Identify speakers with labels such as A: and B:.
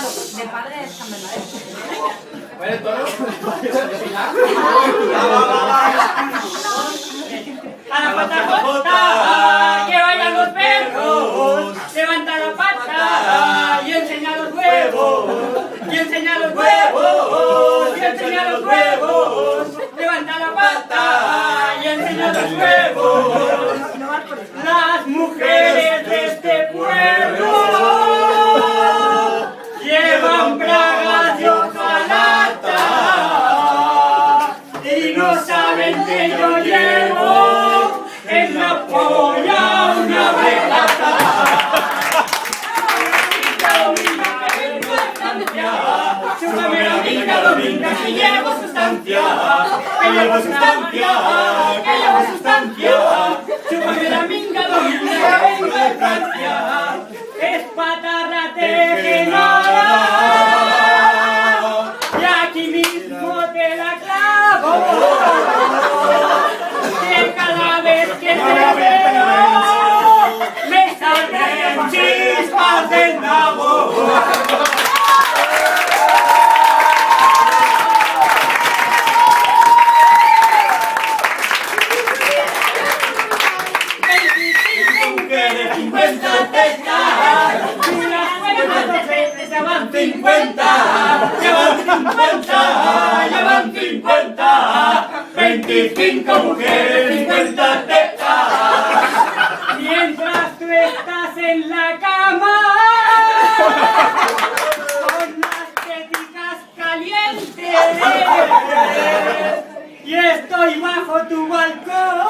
A: Claro, de padre es Cambelares.
B: Bueno, entonces,
C: A la pata jota, que vayan los perros, levanta la pata y enseña los huevos, y enseña los huevos, y enseña los huevos, levanta la pata y enseña los huevos. Las mujeres de este pueblo llevan bragas y hojalata y no saben que yo llevo en la polla una regata. Chúpame la minga dominga que llevo sustancia, que llevo sustancia, que llevo sustancia. Chúpame la minga dominga que vengo de Francia, es patarra tejenora y aquí mismo te la clavo, que cada vez que te veo me salen chispas del nabo. Ya van 50, 25 mujeres, 50 tetas. Mientras tú estás en la cama, con las teticas calientes, y estoy bajo tu balcón.